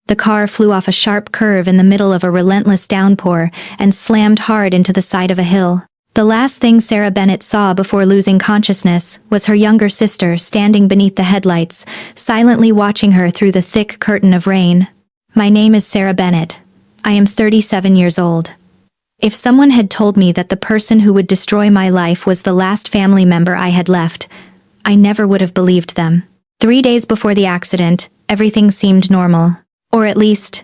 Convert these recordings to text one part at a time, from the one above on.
The car flew off a sharp curve in the middle of a relentless downpour and slammed hard into the side of a hill. The last thing Sarah Bennett saw before losing consciousness was her younger sister standing beneath the headlights, silently watching her through the thick curtain of rain. "My name is Sarah Bennett. I am 37 years old. If someone had told me that the person who would destroy my life was the last family member I had left, I never would have believed them." 3 days before the accident, everything seemed normal. Or at least,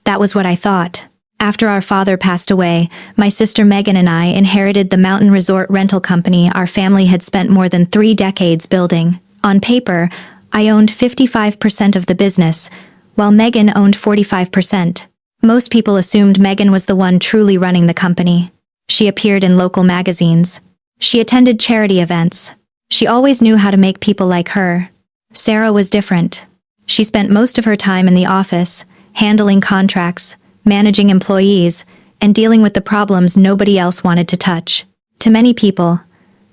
that was what I thought. After our father passed away, my sister Megan and I inherited the mountain resort rental company our family had spent more than 3 decades building. On paper, I owned 55% of the business, while Megan owned 45%. Most people assumed Megan was the one truly running the company. She appeared in local magazines. She attended charity events. She always knew how to make people like her. Sarah was different. She spent most of her time in the office, handling contracts, managing employees, and dealing with the problems nobody else wanted to touch. To many people,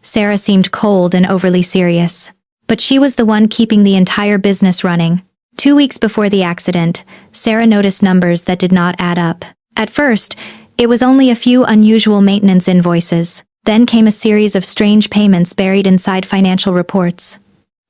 Sarah seemed cold and overly serious. But she was the one keeping the entire business running. 2 weeks before the accident, Sarah noticed numbers that did not add up. At first, it was only a few unusual maintenance invoices. Then came a series of strange payments buried inside financial reports.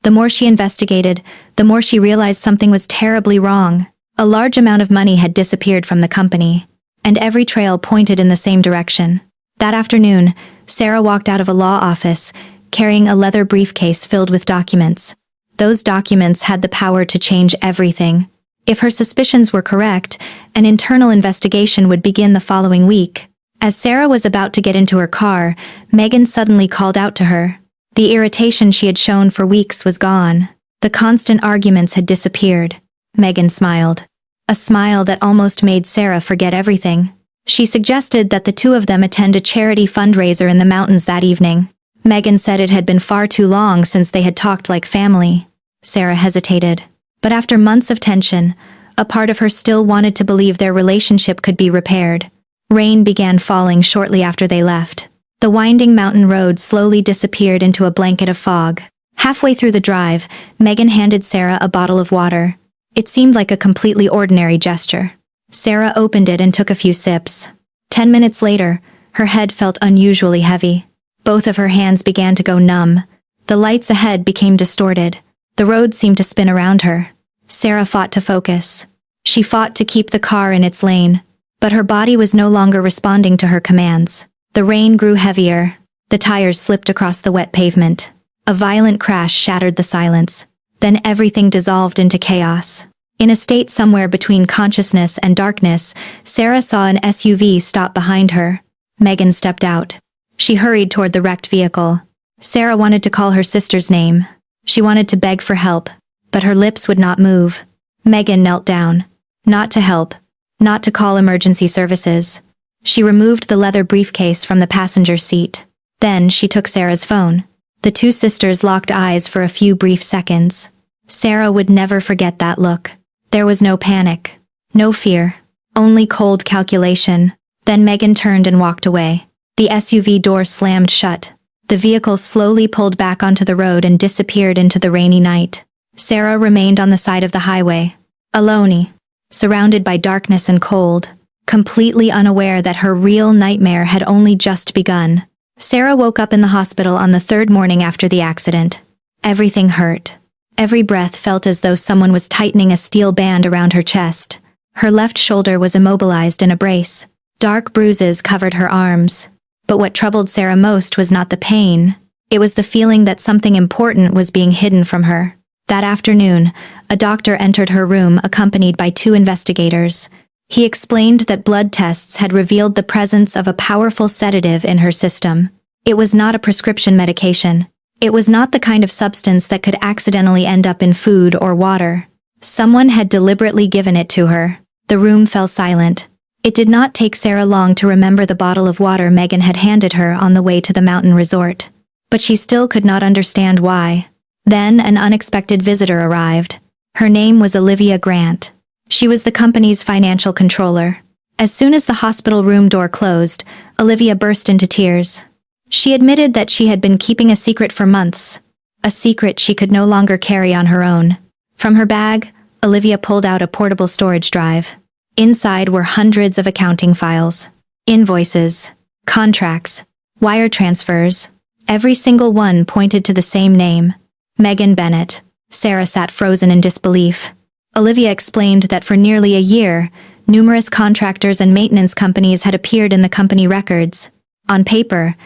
The more she investigated, the more she realized something was terribly wrong. A large amount of money had disappeared from the company, and every trail pointed in the same direction. That afternoon, Sarah walked out of a law office, carrying a leather briefcase filled with documents. Those documents had the power to change everything. If her suspicions were correct, an internal investigation would begin the following week. As Sarah was about to get into her car, Megan suddenly called out to her. The irritation she had shown for weeks was gone. The constant arguments had disappeared. Megan smiled. A smile that almost made Sarah forget everything. She suggested that the two of them attend a charity fundraiser in the mountains that evening. Megan said it had been far too long since they had talked like family. Sarah hesitated. But after months of tension, a part of her still wanted to believe their relationship could be repaired. Rain began falling shortly after they left. The winding mountain road slowly disappeared into a blanket of fog. Halfway through the drive, Megan handed Sarah a bottle of water. It seemed like a completely ordinary gesture. Sarah opened it and took a few sips. 10 minutes later, her head felt unusually heavy. Both of her hands began to go numb. The lights ahead became distorted. The road seemed to spin around her. Sarah fought to focus. She fought to keep the car in its lane, but her body was no longer responding to her commands. The rain grew heavier. The tires slipped across the wet pavement. A violent crash shattered the silence. Then everything dissolved into chaos. In a state somewhere between consciousness and darkness, Sarah saw an SUV stop behind her. Megan stepped out. She hurried toward the wrecked vehicle. Sarah wanted to call her sister's name. She wanted to beg for help, but her lips would not move. Megan knelt down. Not to help. Not to call emergency services. She removed the leather briefcase from the passenger seat. Then she took Sarah's phone. The two sisters locked eyes for a few brief seconds. Sarah would never forget that look. There was no panic, no fear, only cold calculation. Then Megan turned and walked away. The SUV door slammed shut. The vehicle slowly pulled back onto the road and disappeared into the rainy night. Sarah remained on the side of the highway, alone, surrounded by darkness and cold, completely unaware that her real nightmare had only just begun. Sarah woke up in the hospital on the 3rd morning after the accident. Everything hurt. Every breath felt as though someone was tightening a steel band around her chest. Her left shoulder was immobilized in a brace. Dark bruises covered her arms. But what troubled Sarah most was not the pain. It was the feeling that something important was being hidden from her. That afternoon, a doctor entered her room accompanied by 2 investigators. He explained that blood tests had revealed the presence of a powerful sedative in her system. It was not a prescription medication. It was not the kind of substance that could accidentally end up in food or water. Someone had deliberately given it to her. The room fell silent. It did not take Sarah long to remember the bottle of water Megan had handed her on the way to the mountain resort. But she still could not understand why. Then an unexpected visitor arrived. Her name was Olivia Grant. She was the company's financial controller. As soon as the hospital room door closed, Olivia burst into tears. She admitted that she had been keeping a secret for months, a secret she could no longer carry on her own. From her bag, Olivia pulled out a portable storage drive. Inside were hundreds of accounting files, invoices, contracts, wire transfers. Every single one pointed to the same name, Megan Bennett. Sarah sat frozen in disbelief. Olivia explained that for nearly a year, numerous contractors and maintenance companies had appeared in the company records. On paper,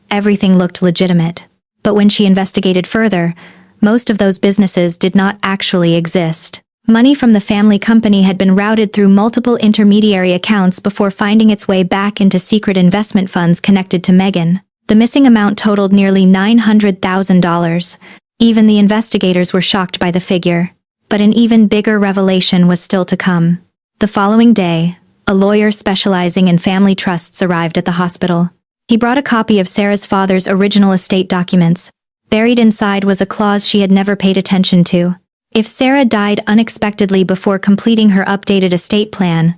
everything looked legitimate. But when she investigated further, most of those businesses did not actually exist. Money from the family company had been routed through multiple intermediary accounts before finding its way back into secret investment funds connected to Megan. The missing amount totaled nearly $900,000. Even the investigators were shocked by the figure. But an even bigger revelation was still to come. The following day, a lawyer specializing in family trusts arrived at the hospital. He brought a copy of Sarah's father's original estate documents. Buried inside was a clause she had never paid attention to. If Sarah died unexpectedly before completing her updated estate plan,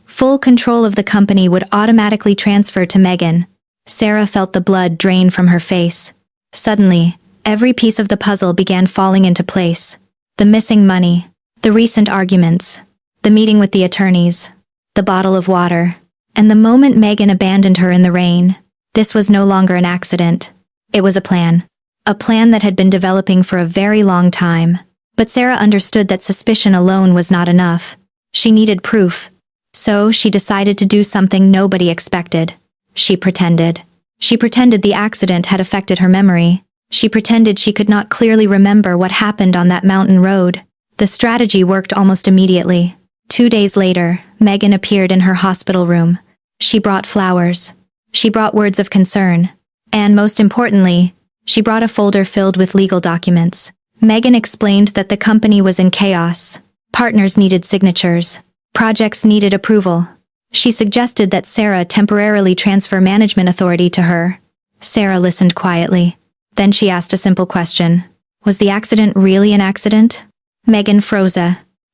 full control of the company would automatically transfer to Megan. Sarah felt the blood drain from her face. Suddenly, every piece of the puzzle began falling into place. The missing money, the recent arguments, the meeting with the attorneys, the bottle of water, and the moment Megan abandoned her in the rain. This was no longer an accident. It was a plan. A plan that had been developing for a very long time. But Sarah understood that suspicion alone was not enough. She needed proof. So she decided to do something nobody expected. She pretended. She pretended the accident had affected her memory. She pretended she could not clearly remember what happened on that mountain road. The strategy worked almost immediately. 2 days later, Megan appeared in her hospital room. She brought flowers. She brought words of concern. And most importantly, she brought a folder filled with legal documents. Megan explained that the company was in chaos. Partners needed signatures. Projects needed approval. She suggested that Sarah temporarily transfer management authority to her. Sarah listened quietly. Then she asked a simple question. Was the accident really an accident? Megan froze.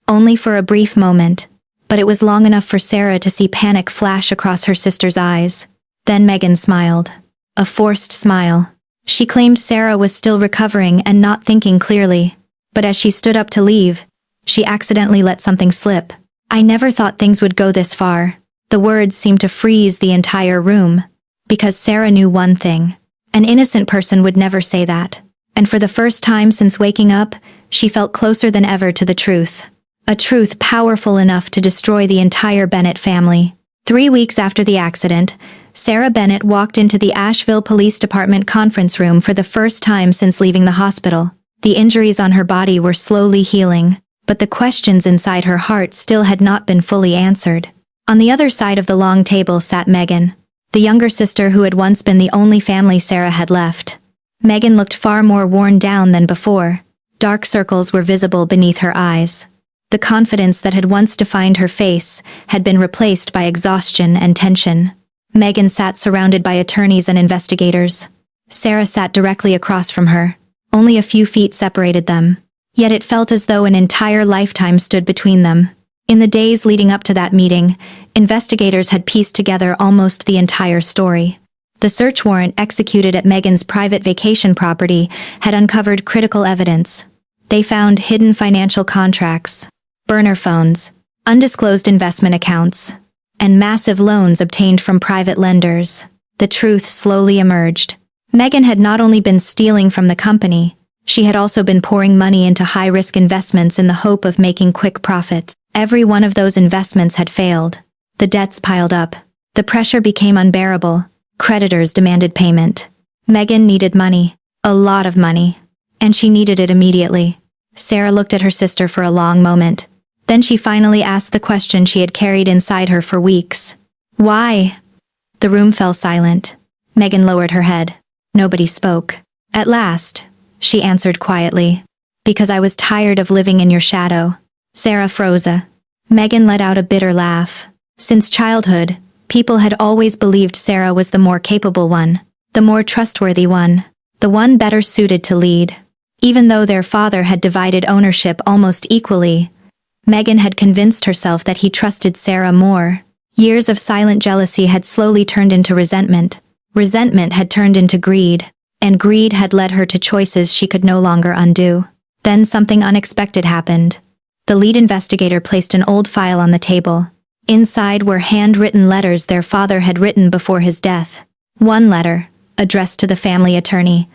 Only for a brief moment. But it was long enough for Sarah to see panic flash across her sister's eyes. Then Megan smiled. A forced smile. She claimed Sarah was still recovering and not thinking clearly. But as she stood up to leave, she accidentally let something slip. I never thought things would go this far. The words seemed to freeze the entire room. Because Sarah knew one thing. An innocent person would never say that. And for the first time since waking up, she felt closer than ever to the truth. A truth powerful enough to destroy the entire Bennett family. 3 weeks after the accident, Sarah Bennett walked into the Asheville Police Department conference room for the first time since leaving the hospital. The injuries on her body were slowly healing, but the questions inside her heart still had not been fully answered. On the other side of the long table sat Megan, the younger sister who had once been the only family Sarah had left. Megan looked far more worn down than before. Dark circles were visible beneath her eyes. The confidence that had once defined her face had been replaced by exhaustion and tension. Megan sat surrounded by attorneys and investigators. Sarah sat directly across from her. Only a few feet separated them. Yet it felt as though an entire lifetime stood between them. In the days leading up to that meeting, investigators had pieced together almost the entire story. The search warrant executed at Megan's private vacation property had uncovered critical evidence. They found hidden financial contracts, burner phones, undisclosed investment accounts, and massive loans obtained from private lenders. The truth slowly emerged. Megan had not only been stealing from the company, she had also been pouring money into high-risk investments in the hope of making quick profits. Every one of those investments had failed. The debts piled up. The pressure became unbearable. Creditors demanded payment. Megan needed money. A lot of money. And she needed it immediately. Sarah looked at her sister for a long moment. Then she finally asked the question she had carried inside her for weeks. Why? The room fell silent. Megan lowered her head. Nobody spoke. At last, she answered quietly. Because I was tired of living in your shadow. Sarah froze. Megan let out a bitter laugh. Since childhood, people had always believed Sarah was the more capable one, the more trustworthy one, the one better suited to lead. Even though their father had divided ownership almost equally, Megan had convinced herself that he trusted Sarah more. Years of silent jealousy had slowly turned into resentment. Resentment had turned into greed, and greed had led her to choices she could no longer undo. Then something unexpected happened. The lead investigator placed an old file on the table. Inside were handwritten letters their father had written before his death. One letter, addressed to the family attorney,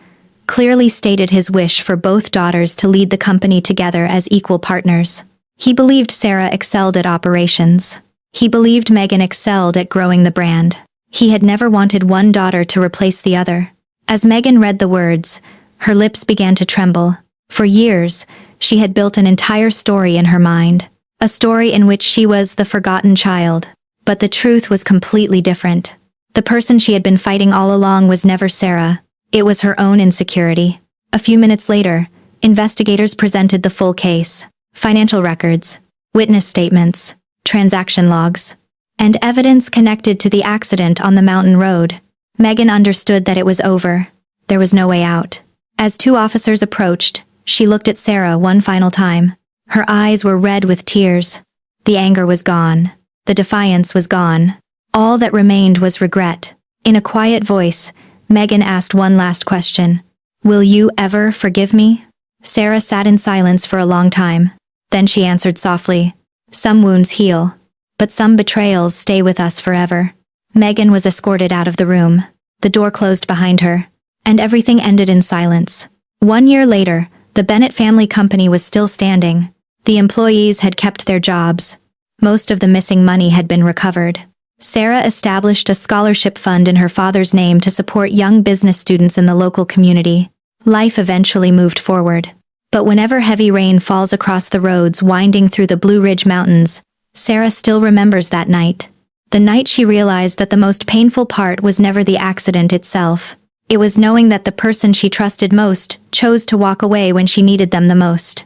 clearly stated his wish for both daughters to lead the company together as equal partners. He believed Sarah excelled at operations. He believed Megan excelled at growing the brand. He had never wanted one daughter to replace the other. As Megan read the words, her lips began to tremble. For years, she had built an entire story in her mind. A story in which she was the forgotten child. But the truth was completely different. The person she had been fighting all along was never Sarah. It was her own insecurity. A few minutes later, investigators presented the full case. Financial records, witness statements, transaction logs, and evidence connected to the accident on the mountain road. Megan understood that it was over. There was no way out. As two officers approached, she looked at Sarah one final time. Her eyes were red with tears. The anger was gone. The defiance was gone. All that remained was regret. In a quiet voice, Megan asked one last question. "Will you ever forgive me?" Sarah sat in silence for a long time. Then she answered softly, "Some wounds heal, but some betrayals stay with us forever." Megan was escorted out of the room. The door closed behind her, and everything ended in silence. 1 year later, the Bennett family company was still standing. The employees had kept their jobs. Most of the missing money had been recovered. Sarah established a scholarship fund in her father's name to support young business students in the local community. Life eventually moved forward. But whenever heavy rain falls across the roads winding through the Blue Ridge Mountains, Sarah still remembers that night. The night she realized that the most painful part was never the accident itself. It was knowing that the person she trusted most chose to walk away when she needed them the most.